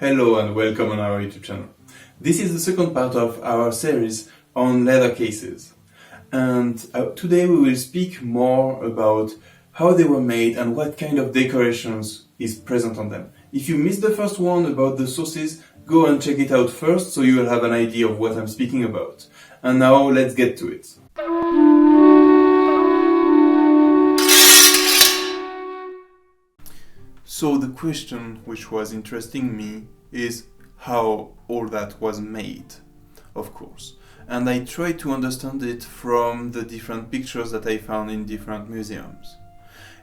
Hello and welcome on our YouTube channel. This is the second part of our series on leather cases. And today we will speak more about how they were made and what kind of decorations is present on them. If you missed the first one about the sources, go and check it out first so you will have an idea of what I'm speaking about. And now let's get to it. So the question which was interesting me is how all that was made, of course. And I tried to understand it from the different pictures that I found in different museums.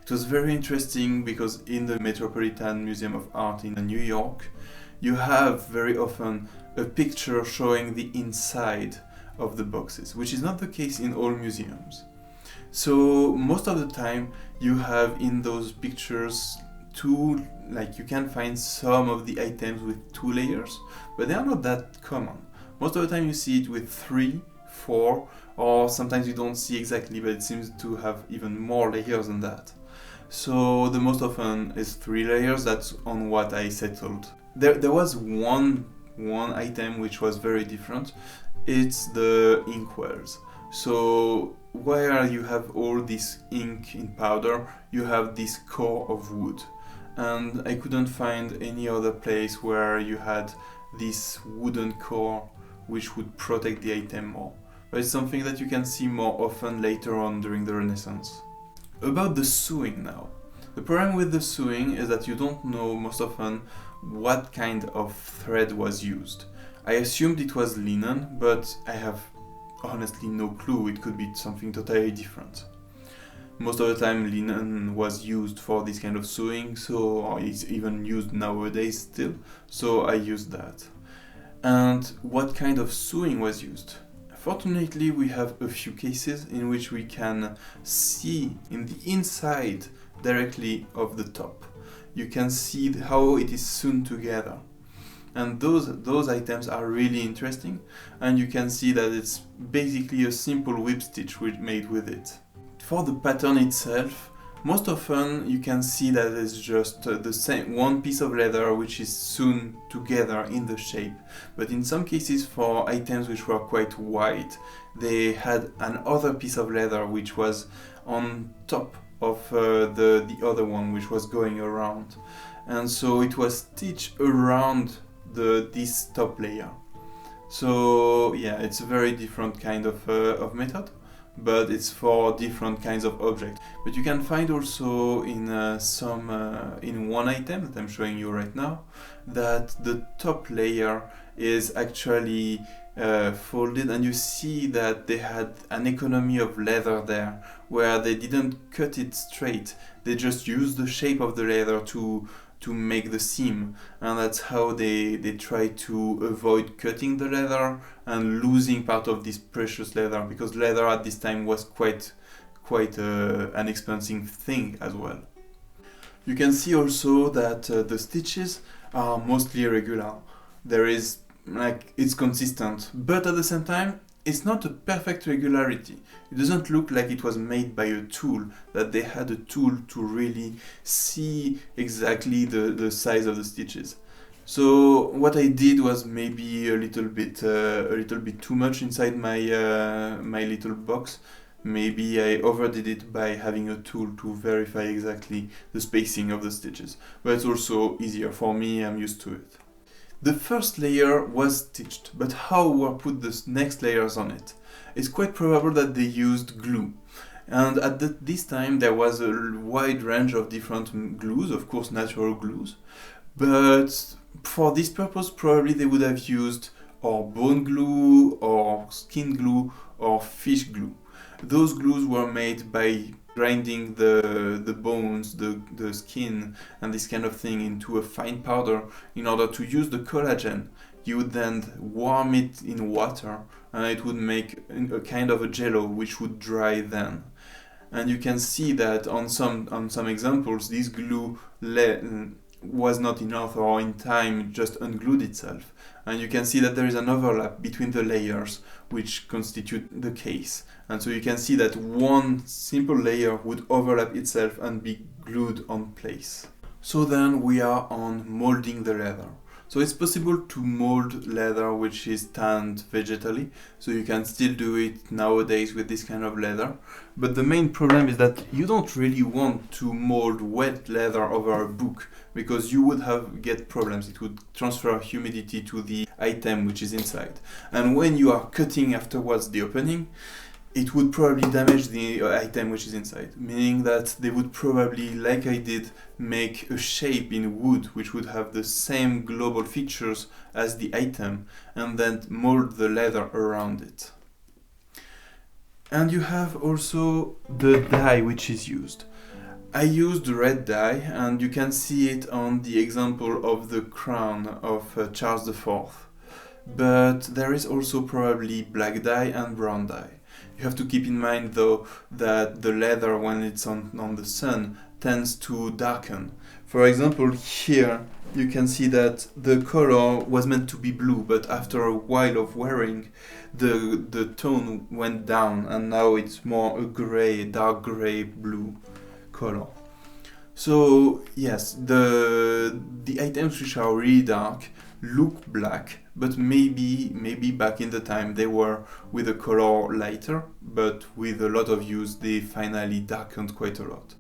It was very interesting because in the Metropolitan Museum of Art in New York, you have very often a picture showing the inside of the boxes, which is not the case in all museums. So most of the time you have in those pictures you can find some of the items with 2 layers, but they are not that common. Most of the time you see it with 3, 4, or sometimes you don't see exactly, but it seems to have even more layers than that. So the most often is 3 layers, that's on what I settled. There was one item which was very different. It's the inkwells. So where you have all this ink in powder, you have this core of wood. And I couldn't find any other place where you had this wooden core which would protect the item more. But it's something that you can see more often later on during the Renaissance. About the sewing now. The problem with the sewing is that you don't know most often what kind of thread was used. I assumed it was linen, but I have honestly no clue. It could be something totally different. Most of the time linen was used for this kind of sewing, so it's even used nowadays still, so I used that. And what kind of sewing was used? Fortunately, we have a few cases in which we can see in the inside directly of the top. You can see how it is sewn together. And those items are really interesting, and you can see that it's basically a simple whip stitch made with it. For the pattern itself, most often you can see that it's just the same one piece of leather which is sewn together in the shape. But in some cases, for items which were quite wide, they had another piece of leather which was on top of the other one which was going around. And so it was stitched around this top layer. So yeah, it's a very different kind of method, but it's for different kinds of objects. But you can find also in in one item that I'm showing you right now, that the top layer is actually folded, and you see that they had an economy of leather there, where they didn't cut it straight, they just used the shape of the leather to make the seam, and that's how they try to avoid cutting the leather and losing part of this precious leather, because leather at this time was quite an expensive thing as well. You can see also that the stitches are mostly irregular. It's consistent, but at the same time it's not a perfect regularity. It doesn't look like it was made by a tool, that they had a tool to really see exactly the size of the stitches. So what I did was maybe a little bit too much inside my little box. Maybe I overdid it by having a tool to verify exactly the spacing of the stitches. But it's also easier for me, I'm used to it. The first layer was stitched, but how were put the next layers on it? It's quite probable that they used glue. And at this time there was a wide range of different glues, of course natural glues, but for this purpose probably they would have used or bone glue, or skin glue, or fish glue. Those glues were made by grinding the bones, the skin, and this kind of thing into a fine powder in order to use the collagen. You would then warm it in water, and it would make a kind of a jello which would dry then. And you can see that on some examples this glue was not enough, or in time it just unglued itself. And you can see that there is an overlap between the layers which constitute the case. And so you can see that one simple layer would overlap itself and be glued on place. So then we are on molding the leather. So it's possible to mold leather which is tanned vegetally, so you can still do it nowadays with this kind of leather. But the main problem is that you don't really want to mold wet leather over a book, because you would get problems. It would transfer humidity to the item which is inside. And when you are cutting afterwards the opening, it would probably damage the item which is inside, meaning that they would probably, like I did, make a shape in wood which would have the same global features as the item, and then mold the leather around it. And you have also the dye which is used. I used red dye, and you can see it on the example of the crown of Charles IV. But there is also probably black dye and brown dye. You have to keep in mind though that the leather, when it's on the sun, tends to darken. For example, here you can see that the color was meant to be blue, but after a while of wearing, the tone went down, and now it's more a gray, dark gray blue color. So yes, the items which are really dark look black, but maybe back in the time they were with a color lighter, but with a lot of use they finally darkened quite a lot.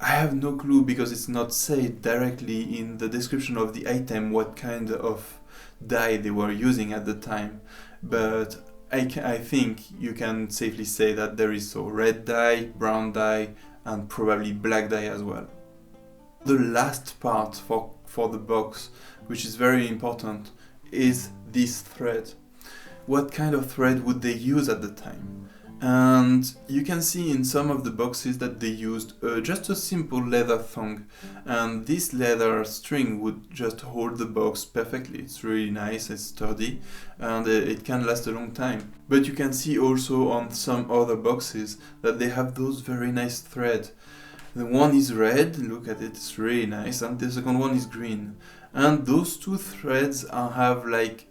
I have no clue, because it's not said directly in the description of the item what kind of dye they were using at the time, but I think you can safely say that there is red dye, brown dye, and probably black dye as well. The last part for the box, which is very important, is this thread. What kind of thread would they use at the time? And you can see in some of the boxes that they used just a simple leather thong, and this leather string would just hold the box perfectly. It's really nice, it's sturdy, and it can last a long time. But you can see also on some other boxes that they have those very nice thread. The one is red, look at it, it's really nice, and the second one is green. And those two threads have like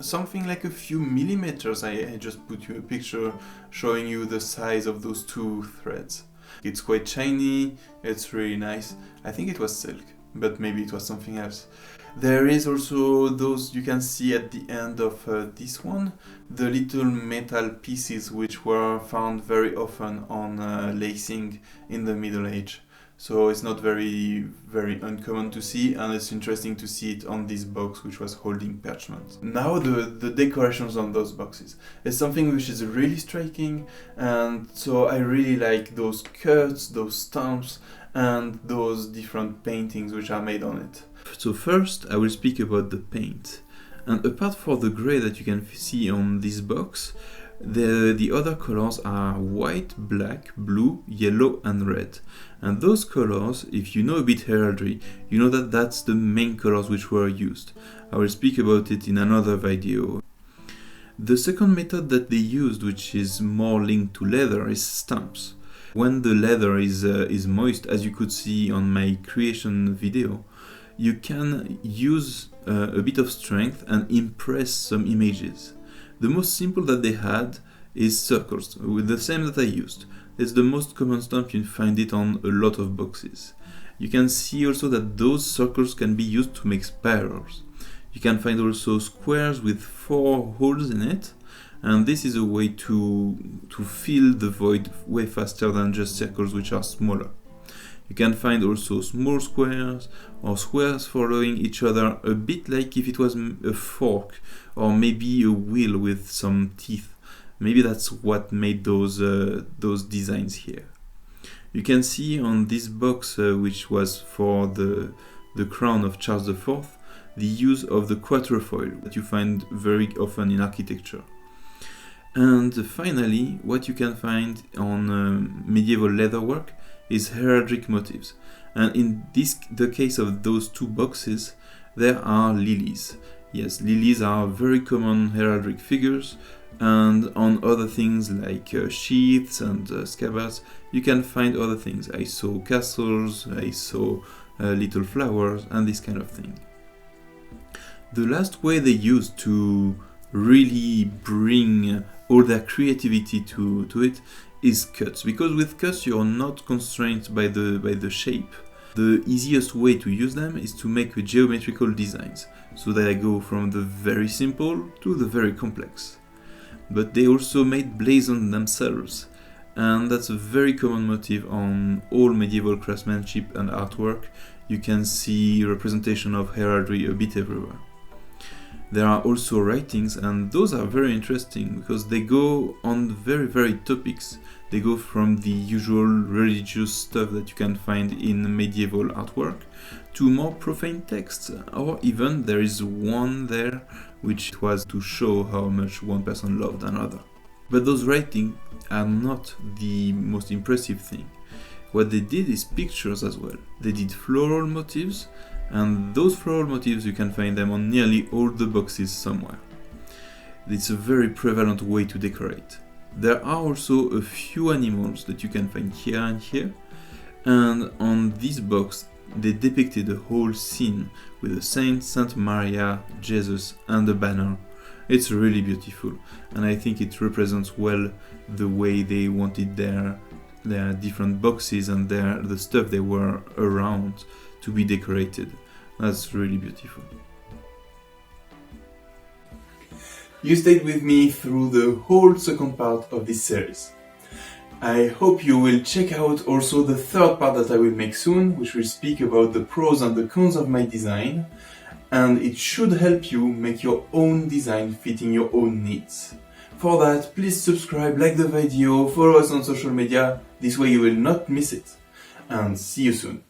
something like a few millimeters. I just put you a picture showing you the size of those two threads. It's quite shiny, it's really nice. I think it was silk, but maybe it was something else. There is also those, you can see at the end of this one, the little metal pieces which were found very often on lacing in the Middle Age. So it's not very uncommon to see, and it's interesting to see it on this box which was holding parchment. Now the decorations on those boxes is something which is really striking, and so I really like those cuts, those stamps, and those different paintings which are made on it. So first I will speak about the paint. And apart from the grey that you can see on this box, the other colors are white, black, blue, yellow and red. And those colors, if you know a bit heraldry, you know that that's the main colors which were used. I will speak about it in another video. The second method that they used, which is more linked to leather, is stamps. When the leather is moist, as you could see on my creation video, you can use a bit of strength and impress some images. The most simple that they had is circles, with the same that I used. It's the most common stamp, you find it on a lot of boxes. You can see also that those circles can be used to make spirals. You can find also squares with 4 holes in it, and this is a way to fill the void way faster than just circles which are smaller. You can find also small squares or squares following each other, a bit like if it was a fork or maybe a wheel with some teeth. Maybe that's what made those designs here. You can see on this box, which was for the crown of Charles IV, the use of the quatrefoil that you find very often in architecture. And finally, what you can find on medieval leatherwork is heraldic motifs. And in the case of those two boxes, there are lilies. Yes, lilies are very common heraldic figures, and on other things like sheaths and scabbards, you can find other things. I saw castles, I saw little flowers, and this kind of thing. The last way they used to really bring all their creativity to it is cuts, because with cuts you're not constrained by the shape. The easiest way to use them is to make geometrical designs, so they go from the very simple to the very complex. But they also made blazons themselves, and that's a very common motif on all medieval craftsmanship and artwork. You can see representation of heraldry a bit everywhere. There are also writings, and those are very interesting because they go on very varied topics. They go from the usual religious stuff that you can find in medieval artwork to more profane texts, or even there is one there which was to show how much one person loved another. But those writings are not the most impressive thing. What they did is pictures as well. They did floral motifs, and those floral motifs you can find them on nearly all the boxes somewhere. It's a very prevalent way to decorate. There are also a few animals that you can find here and here, and on this box they depicted a whole scene with a saint, Saint Maria, Jesus and a banner. It's really beautiful, and I think it represents well the way they wanted their different boxes and the stuff they were around to be decorated. That's really beautiful. You stayed with me through the whole second part of this series. I hope you will check out also the third part that I will make soon, which will speak about the pros and the cons of my design, and it should help you make your own design fitting your own needs. For that, please subscribe, like the video, follow us on social media, this way you will not miss it, and see you soon.